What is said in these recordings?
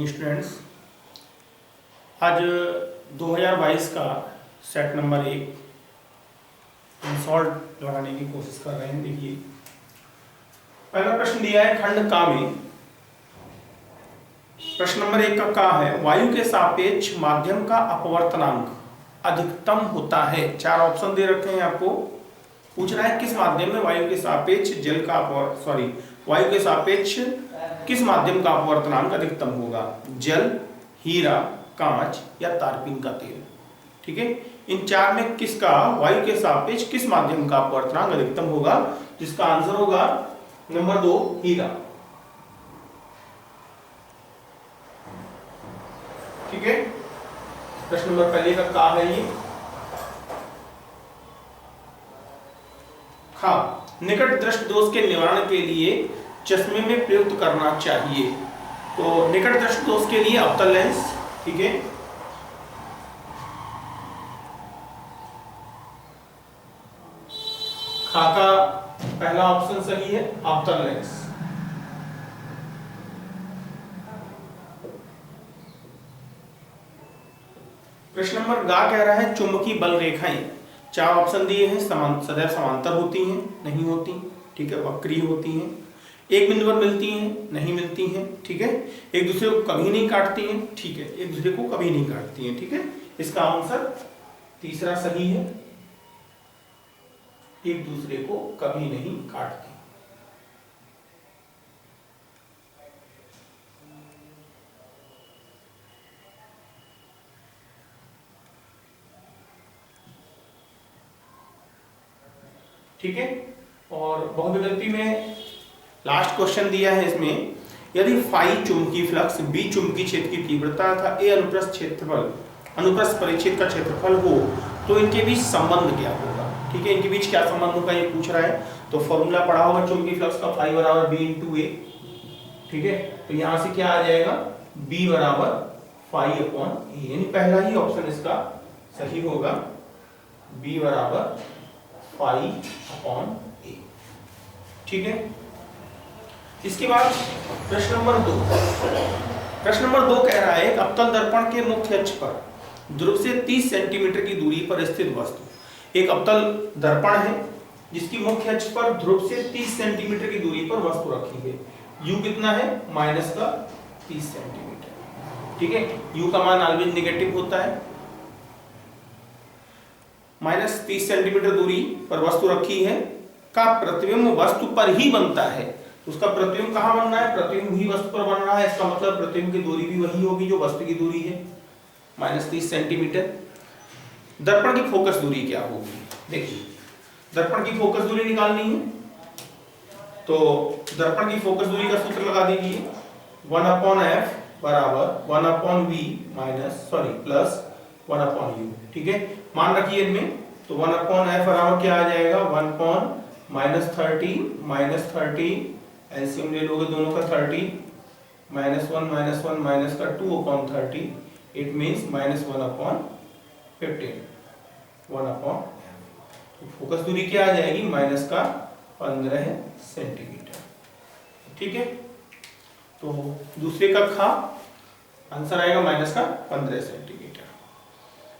Morning students. आज 2022 का set number 1 solve लगाने की कोशिश कर रहे हैं। देखिए पहला प्रश्न दिया है खंड का में। प्रश्न नंबर 1 का है वायु के सापेक्ष माध्यम का अपवर्तनांक अधिकतम होता है। 4 ऑप्शन दे रखे हैं आपको। पूछ रहा है किस माध्यम में वायु के सापेक्ष वायु के सापेक्ष किस माध्यम का अपवर्तनांक अधिकतम होगा? जल, हीरा, कांच या तारपीन का तेल। ठीक है, इन 4 में किसका वायु के सापेक्ष किस माध्यम का अपवर्तनांक अधिकतम होगा? जिसका आंसर होगा नंबर 2 हीरा। ठीक है, प्रश्न नंबर पहले का है ये खा। निकट दृष्टि दोष के निवारण के लिए चश्मे में प्रयुक्त करना चाहिए। तो निकट दृष्टि दोष के लिए अवतल लेंस। ठीक है, खा का पहला ऑप्शन सही है, अवतल लेंस। प्रश्न नंबर गा कह रहा है चुंबकीय बल रेखाएं 4 ऑप्शन दिए हैं। सदैव समांतर होती हैं, नहीं होती। ठीक है, वक्रीय होती हैं, एक बिंदु पर मिलती हैं, नहीं मिलती हैं। ठीक है, एक दूसरे को कभी नहीं काटती हैं। ठीक है, एक दूसरे को कभी नहीं काटती हैं। ठीक है, इसका आंसर तीसरा सही है, एक दूसरे को कभी नहीं काटती। ठीक है, और बहुविकल्पी में लास्ट क्वेश्चन दिया है इसमें, यदि फाई चुंबकीय फ्लक्स, बी चुंबकीय क्षेत्र की तीव्रता तथा ए अनुप्रस्थ परिच्छेद का क्षेत्रफल हो तो इनके बीच संबंध क्या होगा? ठीक है, इनके बीच क्या संबंध होगा ये पूछ रहा है। तो फॉर्मूला पढ़ा होगा चुंबकीय फ्लक्स का, फाई बराबर बी इंटू ए। ठीक है, तो यहां से क्या आ जाएगा? बी बराबर फाई अपॉन ए, यानी पहला ही ऑप्शन इसका सही होगा, बी बराबर फाई अपॉन ए। ठीक है, इसके बाद प्रश्न नंबर 2। प्रश्न नंबर 2 कह रहा है अवतल दर्पण के मुख्य अक्ष पर ध्रुव से 30 सेंटीमीटर की दूरी पर स्थित वस्तु। एक अवतल दर्पण है जिसकी मुख्य अक्ष पर ध्रुव से 30 सेंटीमीटर की दूरी पर वस्तु रखी है। u कितना है? -30 सेंटीमीटर। ठीक है, u का मान ऑलवेज नेगेटिव होता है। -30 सेंटीमीटर दूरी पर वस्तु रखी है का प्रतिबिंब वस्तु पर ही बनता है। उसका प्रतिबिंब कहां बनना है? प्रतिबिंब ही वस्तु पर बन रहा है, इसका मतलब प्रतिबिंब की दूरी भी वही होगी जो वस्तु की दूरी है, -30 सेंटीमीटर। दर्पण की फोकस दूरी क्या होगी? देखिए, दर्पण की फोकस दूरी निकालनी है तो दर्पण की फोकस दूरी का सूत्र लगा दीजिए, 1/f बराबर 1/v प्लस 1/u। ठीक है, मान रखिए इनमें, तो 1/f बराबर क्या आ जाएगा? 1/-30 एलसीएम ले लोगे दोनों का 30 -1 का 2/30, इट मींस -1/15 1/f। तो फोकस दूरी क्या आ जाएगी? -15 सेंटीमीटर। ठीक है, तो दूसरे का खा आंसर आएगा -15 सेंटीमीटर।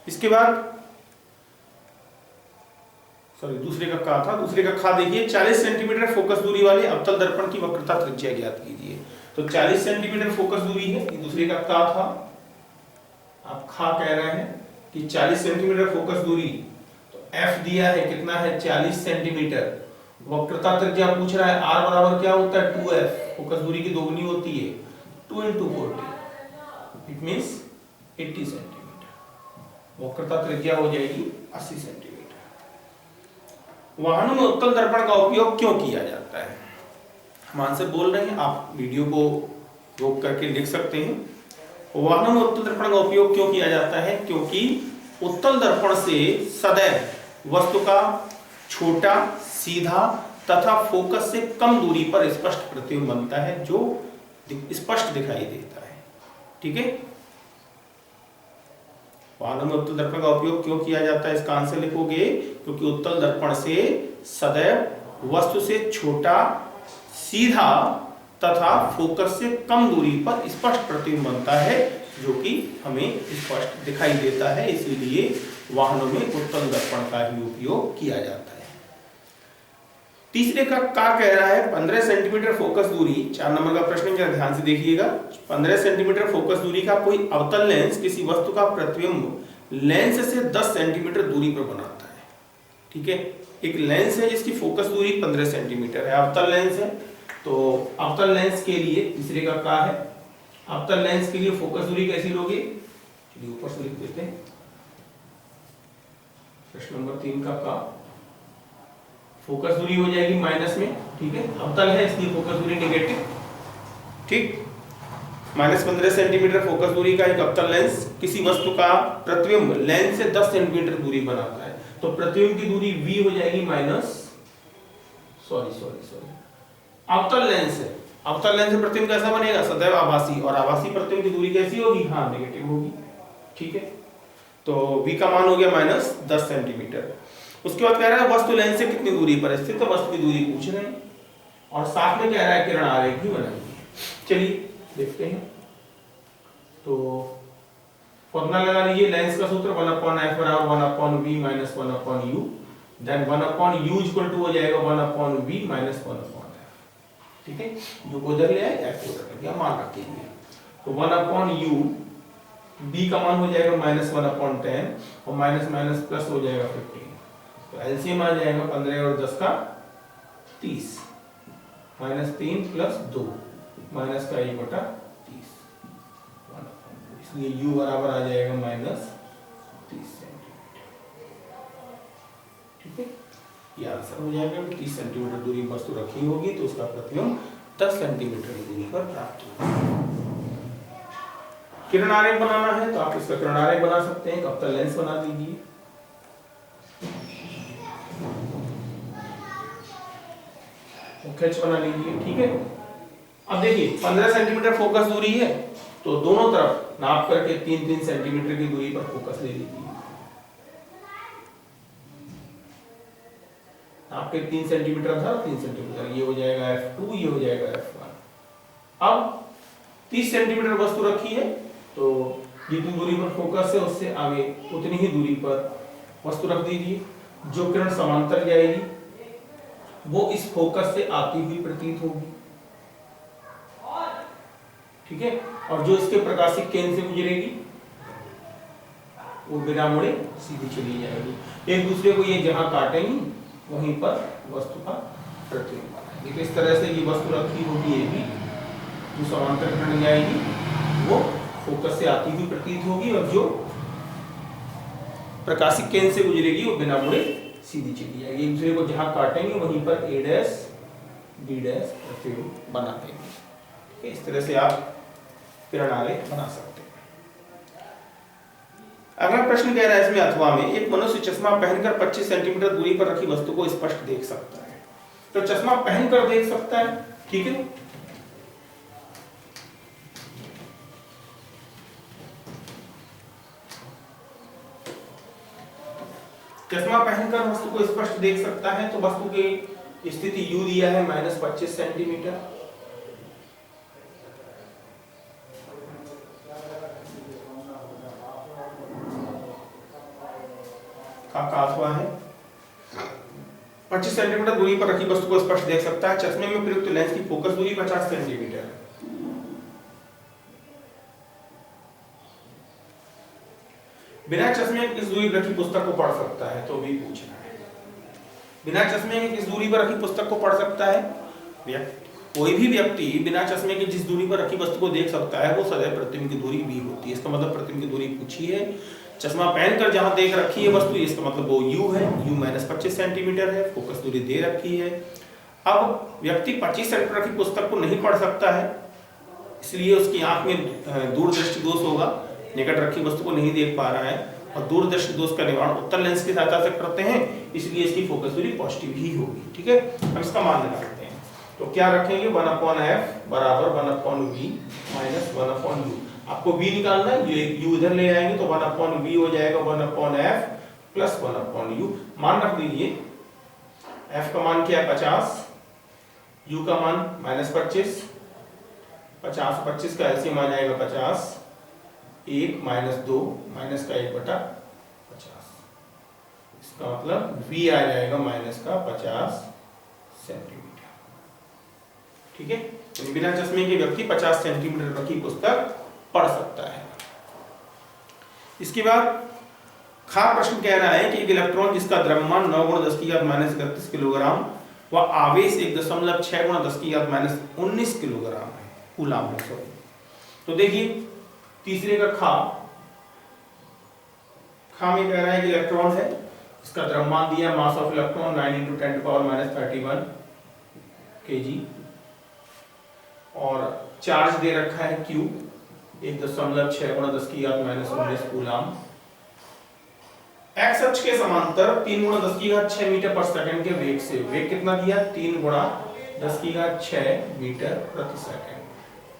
इसके बाद दूसरे का था, दूसरे का खा देखिए 40 सेंटीमीटर फोकस दूरी वाले अवतल दर्पण की वक्रता त्रिज्या ज्ञात कीजिए। तो 40 सेंटीमीटर फोकस दूरी है, ये दूसरे का था। आप खा कह रहे हैं कि 40 सेंटीमीटर फोकस दूरी, तो f दिया है कितना है? 40 सेंटीमीटर। वक्रता त्रिज्या पूछ रहा है, r बराबर क्या होता है? 2f, फोकस दूरी की दोगुनी होती है, 2 × 40 इट मींस 80 सेंटीमीटर। वक्रता त्रिज्या हो जाएगी 80 सेंटीमीटर। वाहनों में उत्तल दर्पण का उपयोग क्यों किया जाता है? हम आंसर बोल रहे हैं, आप वीडियो को रोक करके लिख सकते हैं। वाहनों में उत्तल दर्पण का उपयोग क्यों किया जाता है? क्योंकि उत्तल दर्पण से सदैव वस्तु का छोटा, सीधा तथा फोकस से कम दूरी पर स्पष्ट प्रतिबिंब बनता है जो स्पष्ट दिखाई देता है। ठीक है, वाहनों में उत्तल दर्पण का उपयोग क्यों किया जाता है? इसका आंसर लिखोगे क्योंकि उत्तल दर्पण से सदैव वस्तु से छोटा, सीधा तथा फोकस से कम दूरी पर स्पष्ट प्रतिबिंब बनता है, जो कि हमें स्पष्ट दिखाई देता है। इसीलिए वाहनों में उत्तल दर्पण का ही उपयोग किया जाता है। तीसरे का कह रहा है 15 सेंटीमीटर फोकस दूरी, 4 नंबर का प्रश्न जरा ध्यान से देखिएगा। 15 सेंटीमीटर फोकस दूरी का कोई अवतल लेंस किसी वस्तु का प्रतिबिंब लेंस से 10 सेंटीमीटर दूरी पर बनाता है। ठीक है, एक लेंस है जिसकी फोकस दूरी 15 सेंटीमीटर है, अवतल लेंस है। तो अवतल लेंस के लिए तीसरे का है, अवतल लेंस के लिए फोकस दूरी कैसी लोगे, चलिए ऊपर से लिख देते हैं। प्रश्न नंबर 3 का फोकस दूरी हो जाएगी माइनस में। ठीक है, अवतल है इसलिए फोकस दूरी नेगेटिव। ठीक, -15 सेंटीमीटर फोकस दूरी का एक अवतल लेंस किसी वस्तु का प्रतिबिंब लेंस से 10 सेंटीमीटर दूरी बनाता है। तो प्रतिबिंब की दूरी v हो जाएगी माइनस अवतल लेंस है, अवतल लेंस से प्रतिबिंब कैसा बनेगा, सदैव आभासी, और आभासी प्रतिबिंब की दूरी कैसी होगी, हाँ नेगेटिव होगी। ठीक है, तो v का मान हो गया -10 सेंटीमीटर। उसके बाद कह रहा है वस्तु लेंस से कितनी दूरी पर स्थित, तो वस्तु की दूरी पूछ रहे हैं और साथ में कह रहा है किरण आरेख भी बनाइए। चलिए देखते हैं। तो फॉर्मूला लगा लीजिए, लेंस का सूत्र 1/f बराबर 1/v minus 1/u, then 1/u equal to हो जाएगा 1/v माइनस 1/f। ठीक है, जो को उधर ले आए f को उधर लिया, मान रख लीजिए। तो 1/u b का मान हो जाएगा -1/10 और माइनस माइनस प्लस हो जाएगा 15। तो एलसीएम आ जाएगा 15 और 10 का 30, -3 + 2 माइनस का 1/30, इसलिए u बराबर आ जाएगा -30 सेंटीमीटर। ठीक है, ये आंसर हो जाएगा। 30 सेंटीमीटर दूरी पर वस्तु रखी होगी तो उसका प्रतिबिंब 10 सेंटीमीटर की दूरी पर प्राप्त होगा। किरण आरेख बनाना है तो आप इसका किरण आरेख बना सकते हैं, अवतल लेंस बना दीजिए। स्केच बना लीजिए। ठीक है, अब देखिए 15 सेंटीमीटर फोकस दूरी है तो दोनों तरफ नाप करके 3-3 सेंटीमीटर की दूरी पर फोकस ले लीजिए। आपके 3 सेंटीमीटर था, 3 सेंटीमीटर, ये हो जाएगा f2, ये हो जाएगा f1। अब 30 सेंटीमीटर वस्तु रखी है तो जितनी दूरी पर फोकस है उससे आगे उतनी ही दूरी पर वस्तु रख दीजिए। जो किरण समांतर जाएगी वो इस फोकस से आती हुई प्रतीत होगी। ठीक है, और जो इसके प्रकाशिक केंद्र से गुजरेगी वो बिना मुड़े सीधी चली जाएगी। एक दूसरे को ये जहां काटेंगी वहीं पर वस्तु का प्रतिबिंब बनाएगी। तो इस तरह से ये वस्तु रखी होगी, ये भी जो समांतर किरण जाएगी वो फोकस से आती हुई प्रतीत होगी और जो प्रकाशिक केंद्र से गुजरेगी वो बिना मुड़े सीधी चली जाएगी। एक दूसरे को जहां काटेंगे वहीं पर a डैश b डैश प्रतिबिंब बना देंगे। इस तरह से आप किरण आरेख बना सकते हैं। अगला प्रश्न कह रहा है इसमें अथवा में एक मनुष्य चश्मा पहनकर 25 सेंटीमीटर दूरी पर रखी वस्तु को स्पष्ट देख सकता है। तो चश्मा पहनकर देख सकता है। ठीक है, चश्मा पहनकर वस्तु को स्पष्ट देख सकता है। तो वस्तु की स्थिति u दिया है -25 सेंटीमीटर। का अथवा है 25 सेंटीमीटर दूरी पर रखी वस्तु को स्पष्ट देख सकता है। चश्मे में प्रयुक्त लेंस की फोकस दूरी 50 सेंटीमीटर है। बिना चश्मे के किस दूरी पर रखी पुस्तक को पढ़ सकता है, तो भी पूछना है। बिना चश्मे के किस दूरी पर रखी पुस्तक को पढ़ सकता है। कोई भी व्यक्ति बिना चश्मे के जिस दूरी पर रखी वस्तु को देख सकता है वो सदैव प्रतिबिंब की दूरी v होती है। इसका मतलब प्रतिबिंब की दूरी पूछी है, चश्मा पहनकर जहां देख रखी है वस्तु, इसका मतलब वो u है, u -25 सेंटीमीटर है, फोकस दूरी दे रखी है। अब व्यक्ति 25 सेंटीमीटर रखी पुस्तक को नहीं पढ़ सकता है, इसलिए उसकी आंख में दूरदृष्टि दोष होगा, निकट रखी वस्तु को नहीं देख पा रहा है। और दूरदृष्टि दोष का निवारण उत्तल लेंस की सहायता से करते हैं, इसलिए इसकी फोकस दूरी पॉजिटिव ही होगी। ठीक है, हम इसका मान लगाते हैं। तो क्या रखेंगे 1/f बराबर 1/v माइनस 1/u। आपको v निकालना है, ये u इधर ले आएंगे तो 1/v हो जाएगा 1/f प्लस 1/u। मान रख दीजिए, f का मान क्या है 50, u का मान -25, 50 25 का एलसीएम आ जाएगा 50, 1 माइनस 2 माइनस का 1/50, इसका मतलब v आ जाएगा माइनस का 50 सेंटीमीटर। ठीक है, तो बिना चश्मे के व्यक्ति 50 सेंटीमीटर तक की पुस्तक पढ़ सकता है। इसके बाद खा प्रश्न कह रहा है कि एक इलेक्ट्रॉन जिसका द्रव्यमान 9 × 10⁻³ किलोग्राम व आवेश 1.6 × 10⁻19 किलोग्राम है, कूलाम है सॉरी। तो देखिए तीसरे का खा में कह रहा है कि इलेक्ट्रॉन है, इसका द्रव्यमान दिया, मास ऑफ इलेक्ट्रॉन 9 × 10⁻31 kg, और चार्ज दे रखा है Q 1.6 × 10⁻19 कूलाम। एक्स अक्ष के समांतर 3 × 10⁻6 मीटर पर सेकंड के वेग से, वेग कितना दिया 3 × 10⁻6 मीटर प्रति सेकंड,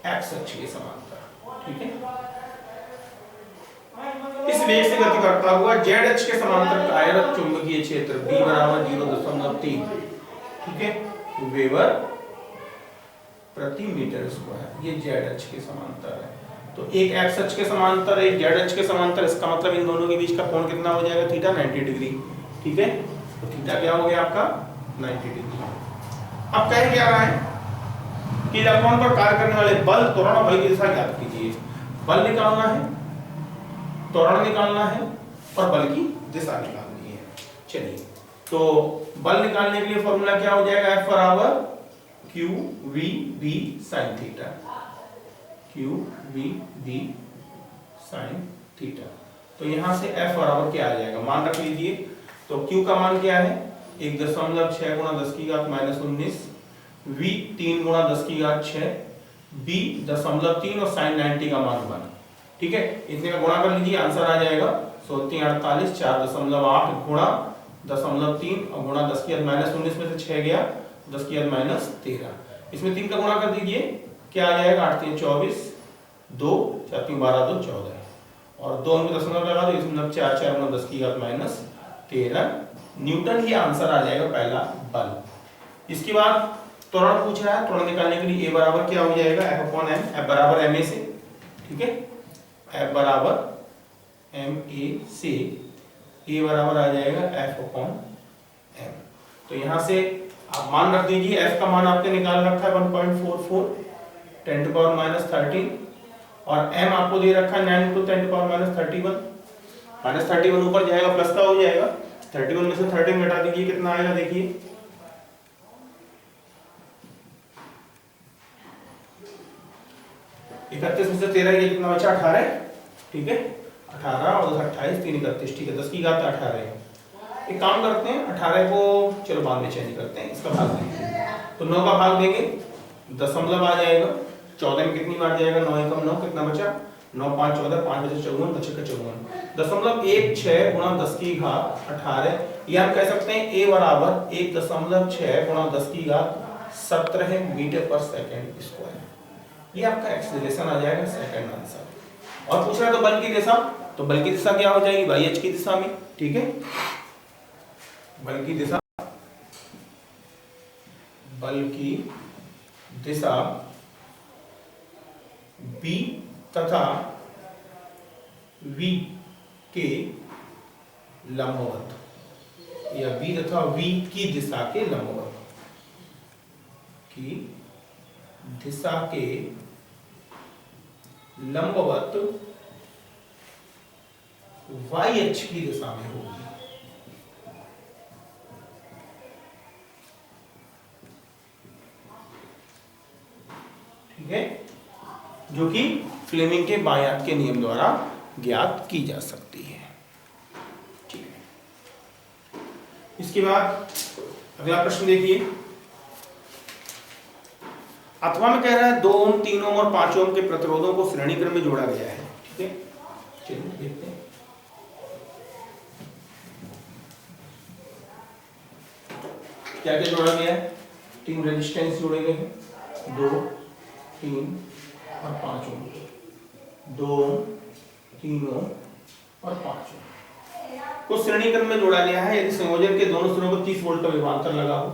एक्स अक्ष के समांतर। ठीक है, इस वेग से गति करता हुआ जेड अक्ष के समांतर कार्यरत चुंबकीय क्षेत्र B = 0.3, ठीक है, वेबर प्रति मीटर स्क्वायर, ये जेड अक्ष के समांतर है। तो एक एक्स अक्ष के समांतर, एक जेड अक्ष के समांतर, इसका मतलब इन दोनों के बीच का कोण कितना हो जाएगा थीटा 90 डिग्री। ठीक है, तो थीटा क्या हो गया आपका 90 डिग्री। अब कह क्या रहा है कि इलेक्ट्रॉन पर कार्य करने वाले बल, त्वरण और बल की दिशा ज्ञात कीजिए। बल निकालना है, त्वरण निकालना है और बल की दिशा निकालनी है। चलिए, तो बल निकालने के लिए फॉर्मूला क्या हो जाएगा, F = QVB sin theta, QVB sin theta. तो यहां से F बराबर क्या आ जाएगा, मान रख लीजिए। तो Q का मान क्या है 1.6 × 10⁻19, V 3 × 10⁻6, B 0.3 और sin 90 का मान 1। ठीक है, इतने का गुणा कर लीजिए, आंसर आ जाएगा 16 48, 4.8 गुणा 0.3 और गुणा 10⁻19 में से 6 गया 10⁻13, इसमें 3 का गुणा कर दीजिए, क्या आ जाएगा 8 3 24, 2 4 3 12 2 14, और 2 में दशमलव लगा दो, इसमें 4 4 × 10⁻13 न्यूटन, ये आंसर आ जाएगा पहला बल। इसके बाद त्वरण पूछ रहा है, त्वरण निकालने के लिए A बराबर क्या हो जाएगा F/m, F बराबर ma से। ठीक है, F बराबर ma से A बराबर आ जाएगा F/m। तो यहां से आप मान रख दीजिए, F का मान आपने निकाल रखा है 1.44 10⁻13, और m आपको दे रखा है 9 × 10⁻31, -31 ऊपर जाएगा प्लस का हो जाएगा, 31 में से 13 घटा दीजिए, कितना आएगा देखिए 31 में से 13 ये कितना बचा 18। ठीक है, 18 और 28 3 31, ठीक है, 10 की घात 18 है। एक काम करते हैं, 18 को चलो बाद में चेंज करते हैं, इसका भाग देंगे, तो 9 का भाग देंगे, दशमलव आ जाएगा, 14 में कितनी बार जाएगा 9 एकम 9, कितना बचा 9 5 14, 5 बचे 54, बचे 54, 0.16 × 10⁻18, या हम कह सकते हैं A बराबर 1.6 × 10⁻17 मीटर पर सेकंड स्क्वायर। ये आपका एक्सीलरेशन आ जाएगा, सेकंड आंसर। और पूछ रहा है तो बल की दिशा, तो बल की दिशा क्या हो जाएगी YH की दिशा में। ठीक है, बल की दिशा, बल की दिशा B तथा V के लंबवत, या B तथा V की दिशा के लंबवत, की दिशा के लंबवत YH की दिशा में होगी। ठीक है, जो कि फ्लेमिंग के बायात के नियम द्वारा ज्ञात की जा सकती है। ठीक है, इसके बाद अगला प्रश्न देखिए, अथवा में कह रहा है 2 ओम 3 ओम और 5 ओम के प्रतिरोधों को श्रेणी क्रम में जोड़ा गया है। ठीक है, चलिए देखते हैं। क्या क्या जोड़ा गया है, 3 रेजिस्टेंस जोड़े गए हैं, 2 3 और 5 ओम, 2 3 ओम और 5 ओम को श्रेणी क्रम में जोड़ा गया है यदि संयोजन के दोनों सिरों पर 30 वोल्ट का विभवांतर लगा हो।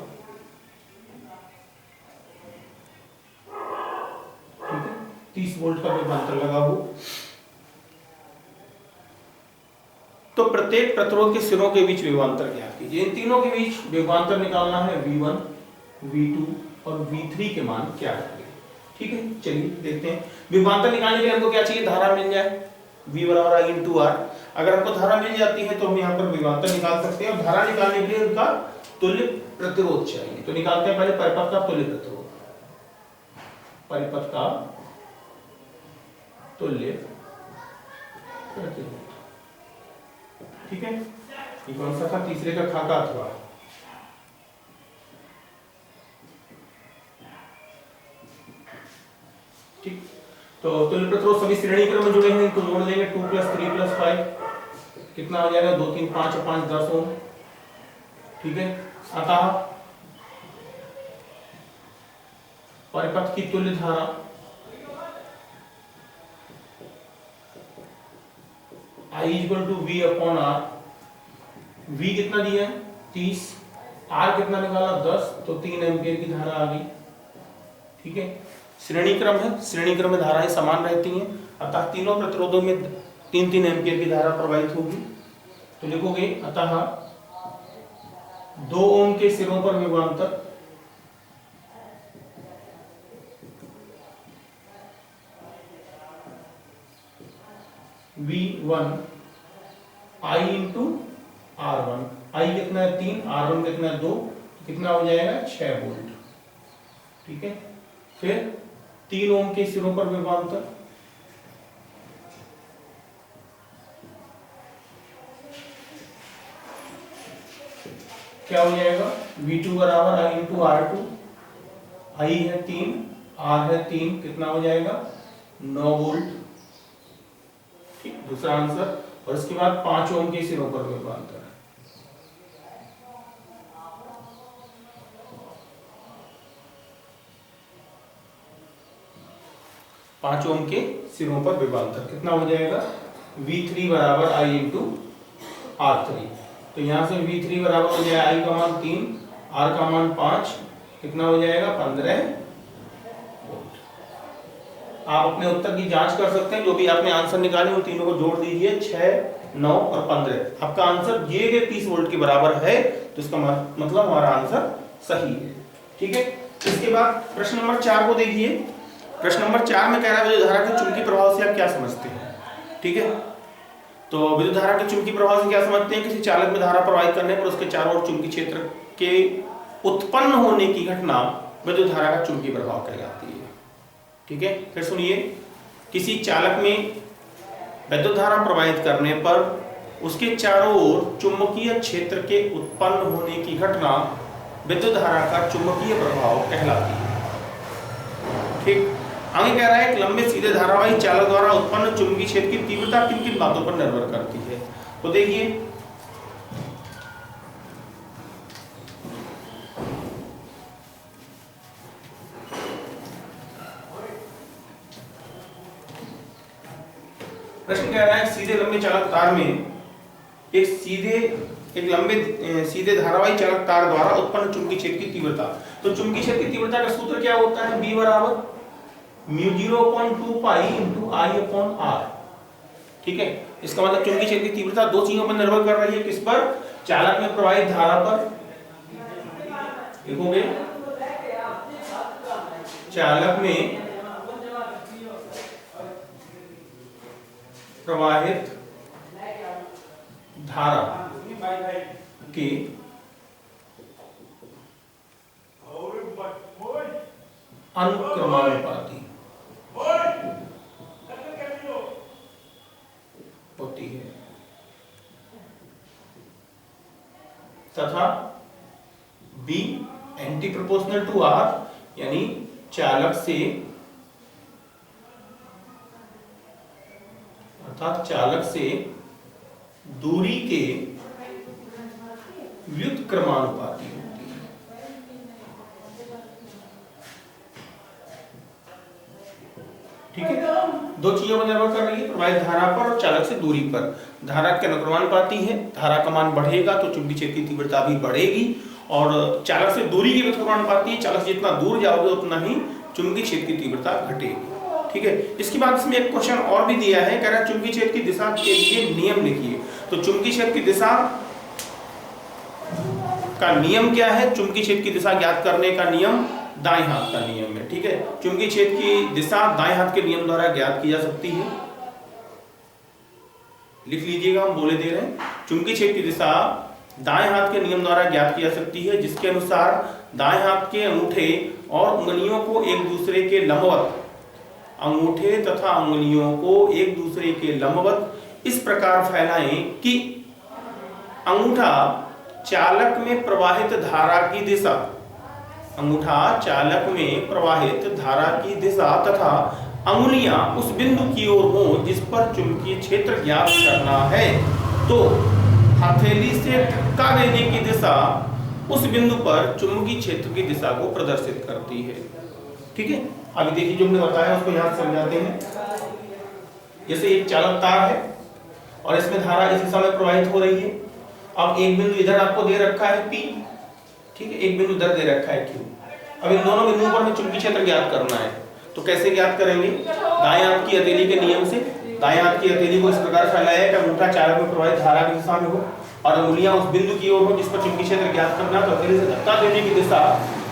ठीक है, 30 वोल्ट का विभवांतर लगा हो तो प्रत्येक प्रतिरोध के सिरों के बीच विभवांतर ज्ञात कीजिए। इन तीनों के बीच विभवांतर निकालना है V1, V2 और V3 के मान क्या होंगे। ठीक है, चलिए देखते हैं। विभवांतर निकालने के लिए हमको क्या चाहिए, धारा मिल जाए, V बराबर I into R। अगर हमको धारा मिल जाती है तो हम यहाँ पर विभवांतर निकाल सकते हैं, और धारा निकालने के लिए उनका तुल्य प्रतिरोध चाहिए। तो निकालते हैं पहले परिपथ का तुल्य प्रतिरोध, परिपथ का तुल्य प्रतिरोध। ठीक है, ये कौन सा था, तीसरे का खाका अथवा। ठीक, तो तुल्य प्रतिरोध सभी श्रेणी क्रम में जुड़े हैं, इनको जोड़ देंगे 2 + 3 + 5 कितना हो जाएगा, 2 3 5 और 5 10 ओम। ठीक है, अतः परिपथ की तुल्य धारा I = V/R। V कितना दिया है 30, R कितना निकाला 10, तो 3 एम्पीयर की धारा आ गई। ठीक है, श्रेणी क्रम है, श्रेणी क्रम में धाराएं समान रहती हैं, अतः तीनों प्रतिरोधों में 3-3 एम्पीयर की धारा प्रवाहित होगी। तो लिखोगे अतः 2 ओम के सिरों पर विभवांतर V1 I into R1। I कितना है 3, R1 कितना है 2, कितना हो जाएगा 6 वोल्ट। ठीक है, फिर 3 ओम के सिरों पर विभवांतर क्या हो जाएगा, V2 बराबर I into R2। I है 3, R है 3, कितना हो जाएगा 9 वोल्ट। ठीक, दूसरा आंसर। और इसके बाद 5 ओम के सिरों पर विभवांतर है, पांच ओम के सिरों पर विभवांतर कितना हो जाएगा, V3 बराबर I into R3। तो यहां से V3 बराबर हो जाएगा I का मान 3, R का मान 5, कितना हो जाएगा 15 वोल्ट। आप अपने उत्तर की जांच कर सकते हैं, जो भी आपने आंसर निकाले उन तीनों को जोड़ दीजिए, 6, 9 और 15। आपका आंसर दिए गए 30 वोल्ट के बराबर है, तो इसका मतलब हमारा आंसर सही है। ठीक है, इसके बाद प्रश्न नंबर 4 को देखिए। प्रश्न नंबर 4 में कह रहा है विद्युत धारा के चुंबकीय प्रभाव से आप क्या समझते हैं। ठीक है, तो विद्युत धारा के चुंबकीय प्रभाव से क्या समझते हैं, किसी चालक में धारा प्रवाहित करने पर उसके चारों ओर चुंबकीय क्षेत्र के उत्पन्न होने की घटना विद्युत धारा का चुंबकीय प्रभाव कहलाती है। ठीक है, फिर सुनिए, किसी चालक में विद्युत धारा प्रवाहित करने पर उसके चारों ओर चुंबकीय क्षेत्र के उत्पन्न होने की घटना विद्युत धारा का चुंबकीय प्रभाव कहलाती है। ठीक, आगे कह रहा है कि लंबे सीधे धारावाही चालक द्वारा उत्पन्न चुंबकीय क्षेत्र की तीव्रता किन किन बातों पर निर्भर करती है। तो देखिए, प्रश्न कह रहा है सीधे लंबे चालक तार में एक लंबे सीधे धारावाही चालक तार द्वारा उत्पन्न चुंबकीय क्षेत्र की तीव्रता। तो चुंबकीय क्षेत्र की तीव्रता का सूत्र क्या होता है, B बराबर μ0.2 पाई into I/R। ठीक है, इसका मतलब चुंबकीय क्षेत्र की तीव्रता दो चीजों पर निर्भर कर रही है, किस पर, चालक में प्रवाहित धारा पर। देखोगे, चालक में प्रवाहित धारा के अनुक्रमानुपाती होती है, तथा B anti proportional to R, यानी चालक से अर्थात चालक से दूरी के व्युत्क्रमानुपाती होती है। ठीक है, दो चीजों पर निर्भर कर रही है, प्रवाहित धारा पर और चालक से दूरी पर। धारा के अनुक्रमानुपाती है, धारा का मान बढ़ेगा तो चुंबकीय क्षेत्र की तीव्रता भी बढ़ेगी, और चालक से दूरी के व्युत्क्रमानुपाती है, चालक से जितना दूर जाओगे उतना ही चुंबकीय क्षेत्र की तीव्रता घटेगी। ठीक है। इसके बाद इसमें एक क्वेश्चन और भी दिया है, कह रहा है चुंबकीय क्षेत्र की दिशा के लिए नियम लिखिए। तो चुंबकीय क्षेत्र की दिशा का नियम क्या है? चुंबकीय क्षेत्र की दिशा ज्ञात करने का नियम दाएं हाथ का नियम है, ठीक है। चुंबकीय क्षेत्र की दिशा दाएं हाथ के नियम द्वारा ज्ञात की जा सकती है। लिख लीजिएगा, हम बोले दे रहे हैं। चुंबकीय क्षेत्र की दिशा दाएं हाथ के नियम द्वारा ज्ञात की जा सकती है, जिसके अनुसार दाएं हाथ के अंगूठे और उंगलियों को एक दूसरे के लंबवत, अंगूठे तथा उंगलियों को एक दूसरे के लंबवत इस प्रकार फैलाएं कि अंगूठा चालक में प्रवाहित धारा की दिशा, अंगूठा चालक में प्रवाहित धारा की दिशा तथा अंगुलियां उस बिंदु की ओर हो जिस पर चुंबकीय क्षेत्र ज्ञात करना है। तो हथेली से धक्का देने की दिशा उस बिंदु पर चुंबकीय क्षेत्र की दिशा को प्रदर्शित करती है, ठीक है। अभी देखिए जो हमने बताया उसको यहाँ समझाते हैं। जैसे एक चालक तार है और इसमें धारा इस दिशा में प्रवाहित हो रही है। अब एक बिंदु इधर आपको दे रखा है P, ठीक है, एक बिंदु इधर दे रखा है Q। अब इन दोनों बिंदुओं पर हमें चुंबकीय क्षेत्र ज्ञात करना है। तो कैसे ज्ञात करेंगे? दाएं हाथ की हथेली के नियम से दाएं हाथ की हथेली को इस प्रकार फैलाया है कि अंगूठा चालक में प्रवाहित धारा की दिशा में हो और अंगुलियां उस बिंदु की ओर हो जिस पर चुंबकीय क्षेत्र ज्ञात करना। तो हथेली से धक्का देने की दिशा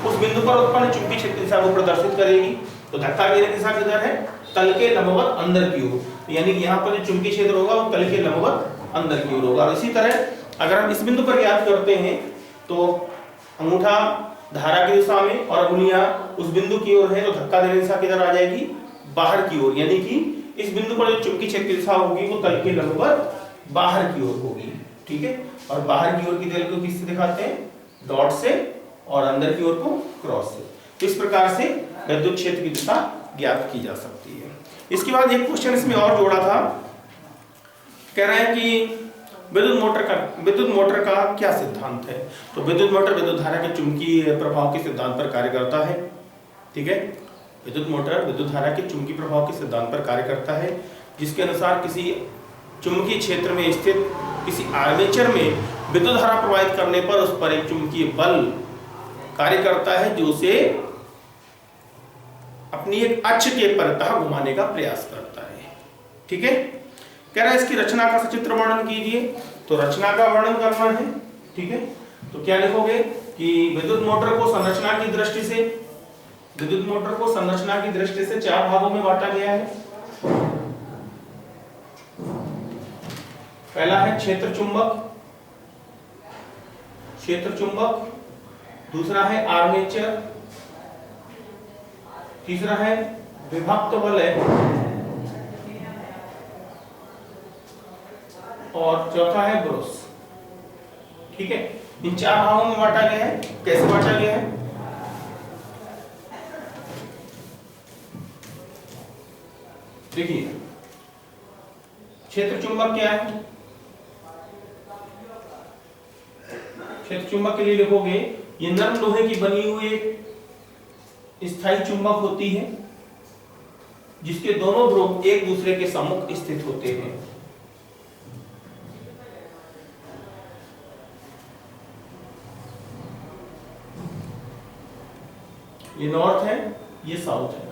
उस बिंदु पर उत्पन्न चुंबकीय क्षेत्र दिशा को प्रदर्शित करेगी। तो धक्का देने की दिशा किधर है? तल के लंबवत अंदर की ओर। यानी कि यहाँ पर जो चुंबकीय क्षेत्र होगा वो तल के लंबवत अंदर की ओर होगा। और इसी तरह अगर हम इस बिंदु पर ज्ञात करते हैं तो अंगूठा धारा की दिशा में और अंगुलियां उस बिंदु की ओर है, तो धक्का देने की दिशा किधर आ जाएगी? बाहर की ओर। यानी कि इस बिंदु पर जो चुंबकीय क्षेत्र की दिशा होगी वो तल के लंबवत बाहर की ओर होगी, ठीक है। और बाहर की ओर की तल को किससे दिखाते हैं? डॉट से, और अंदर की ओर को क्रॉस से। तो इस प्रकार से विद्युत क्षेत्र की दिशा ज्ञात की जा सकती है। इसके बाद एक क्वेश्चन इसमें और जोड़ा था, कह रहा है कि विद्युत मोटर का क्या सिद्धांत है? तो विद्युत मोटर विद्युत धारा के चुंबकीय प्रभाव के सिद्धांत पर कार्य करता है, ठीक है। विद्युत मोटर विद्युत धारा के चुंबकीय प्रभाव के सिद्धांत पर कार्य करता है, जिसके अनुसार किसी चुंबकीय क्षेत्र में स्थित किसी आर्मेचर में विद्युत धारा प्रवाहित करने पर उस पर एक चुंबकीय बल कार्य करता है जो उसे अपनी एक अक्ष के परतः घुमाने का प्रयास करता है, ठीक है। कह रहा है इसकी रचना का सचित्र वर्णन कीजिए। तो रचना का वर्णन करना है, ठीक है। तो क्या लिखोगे कि विद्युत मोटर को संरचना की दृष्टि से, विद्युत मोटर को संरचना की दृष्टि से 4 भागों में बांटा गया है। पहला है क्षेत्र चुंबक, दूसरा है आर्मेचर, तीसरा है विभक्त वलय और चौथा है ब्रश, ठीक है। इन 4 भागों में बांटा गया है। कैसे बांटा गया है? देखिए क्षेत्र चुंबक क्या है? क्षेत्र चुंबक के लिए लिखोगे ये नरम लोहे की बनी हुई एक स्थायी चुंबक होती है जिसके दोनों ध्रुव एक दूसरे के सम्मुख स्थित होते हैं। ये नॉर्थ है, ये साउथ है,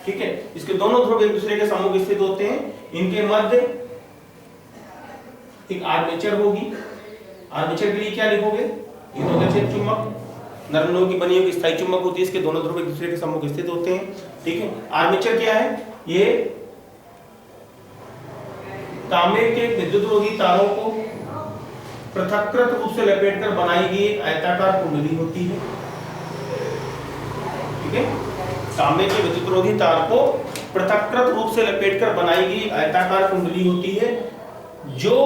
ठीक है। इसके दोनों ध्रुव एक दूसरे के सम्मुख स्थित होते हैं। इनके मध्य एक आर्मेचर होगी। आर्मेचर के लिए क्या लिखोगे? ये तो क्षेत्र चुंबक नरम लोहे की बनी हुई स्थायी चुंबक होती है, इसके दोनों ध्रुव एक दूसरे के सम्मुख स्थित होते हैं, ठीक है। आर्मेचर क्या है? ये तांबे के विद्युतरोधी तारों को पृथक्कृत रूप से लपेटकर बनाई गई एक आयताकार कुंडली होती है, ठीक है। तांबे के विद्युतरोधी तार को पृथक्कृत रूप से लपेटकर बनाई गई आयताकार कुंडली होती है जो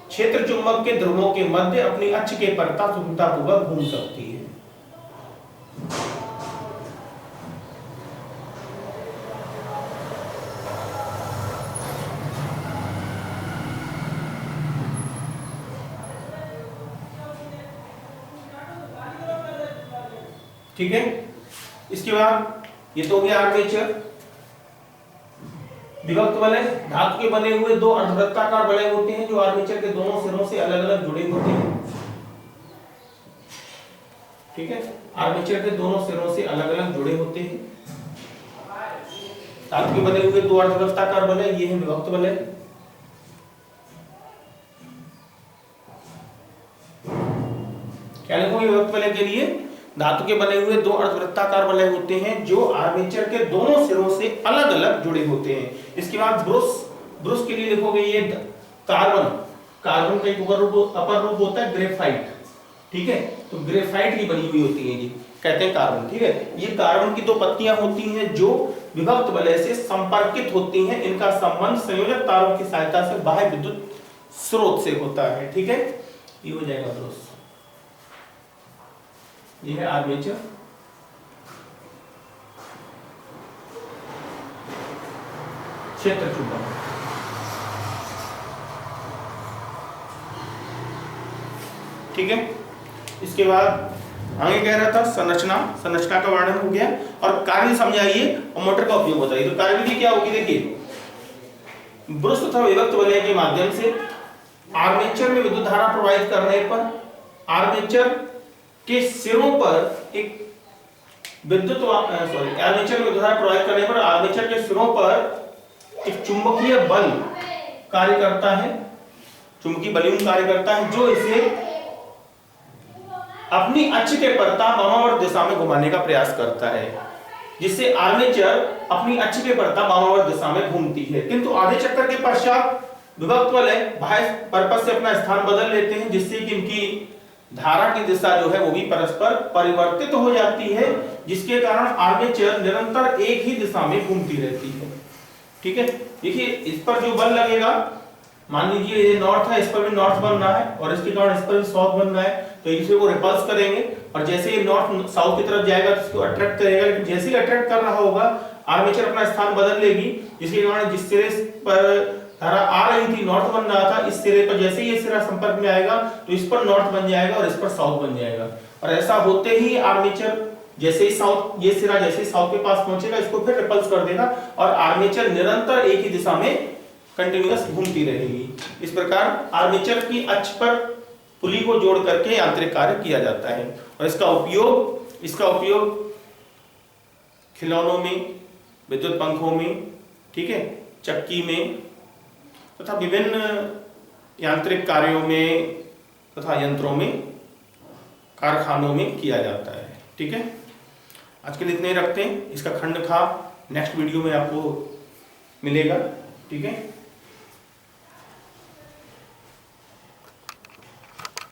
क्षेत्र चुंबक के ध्रुवों के मध्य अपनी अक्ष के परतः स्वतंत्रतापूर्वक घूम सकती है। ठीक है। इसके बाद ये तो हो गया आर्मेचर। विभक्त वलय धातु के बने हुए 2 अर्धवृत्ताकार वलय होते हैं जो आर्मेचर के दोनों सिरों से अलग-अलग जुड़े होते हैं, ठीक है। आर्मेचर के दोनों सिरों से अलग-अलग जुड़े होते हैं। धातु के बने हुए दो अर्धवृत्ताकार बल है, ये है विभक्त बल है। क्या लिखोगे विभक्त वलय के लिए? धातु के बने हुए दो अर्धवृत्ताकार वलय होते हैं जो आर्मेचर के दोनों सिरों से अलग अलग जुड़े होते हैं। इसके बाद ब्रुश के लिए लिखोगे ये कार्बन का एक अपर रूप होता है ग्रेफाइट, ठीक है, तो ग्रेफाइट की बनी हुई होती है, जी कहते हैं कार्बन, ठीक है। ये कार्बन की दो पत्तियां होती हैं जो विभक्त वलय से संपर्कित होती हैं। इनका संबंध संयोजक तारों की सहायता से बाह्य विद्युत स्रोत से होता है, ठीक है। ये हो जाएगा ब्रुश। ये है आर्मेचर, क्षेत्र चुंबक, ठीक है। इसके बाद आगे कह रहा था संरचना का वर्णन हो गया और कार्य समझाइए और मोटर का उपयोग बताइए। तो कार्यविधि क्या होगी? देखिए, ब्रुश तथा विभक्त वलय के माध्यम से आर्मेचर में विद्युत धारा प्रवाहित करने पर आर्मेचर के सिरों पर एक आर्मेचर में विद्युत धारा प्रवाहित करने पर आर्मेचर के सिरों पर एक चुंबकीय बल कार्य करता है, चुंबकीय बलून कार्य करता है जो इसे अपनी अक्ष के परता वामावर्त दिशा में घुमाने का प्रयास करता है, जिससे आर्मेचर अपनी अक्ष के परता वामावर्त दिशा में घूमती है। किंतु आधे चक्कर के पश्चात विभक्त वलय बाह्य परपथ से अपना स्थान बदल लेते हैं, जिससे कि इनकी धारा की दिशा जो है वो भी परस्पर परिवर्तित हो जाती है, जिसके कारण आर्मेचर निरंतर एक ही दिशा में घूमती रहती है, ठीक है। देखिए, इस पर जो बल लगेगा, मान लीजिए ये नॉर्थ है, इस पर भी नॉर्थ बन रहा है और इसके कारण इस पर भी साउथ बन रहा है, तो इसे वो रिपल्स करेंगे और जैसे ये नॉर्थ साउथ की तरफ जाएगा तो इसको अट्रैक्ट करेगा, लेकिन जैसे ही अट्रैक्ट कर रहा होगा आर्मेचर अपना स्थान बदल लेगी, जिसके कारण जिस सिरे पर धारा आ रही थी, नॉर्थ बन रहा था, इस सिरे पर जैसे ही ये सिरा संपर्क में आएगा तो इस पर नॉर्थ बन जाएगा और इस पर साउथ बन जाएगा। और ऐसा होते ही आर्मेचर जैसे ही साउथ, ये सिरा जैसे ही साउथ के पास पहुंचेगा इसको फिर रिपल्स कर देगा और आर्मेचर निरंतर एक ही दिशा में कंटिन्यूअस घूमती रहेगी। इस प्रकार आर्मेचर की अक्ष पर पुली को जोड़ करके यांत्रिक कार्य किया जाता है और इसका उपयोग खिलौनों में, विद्युत पंखों में, ठीक है, चक्की में तथा विभिन्न यांत्रिक कार्यों में तथा यंत्रों में, कारखानों में किया जाता है, ठीक है। आज के लिए इतने ही रखते हैं। इसका खंड खा नेक्स्ट वीडियो में आपको मिलेगा, ठीक है।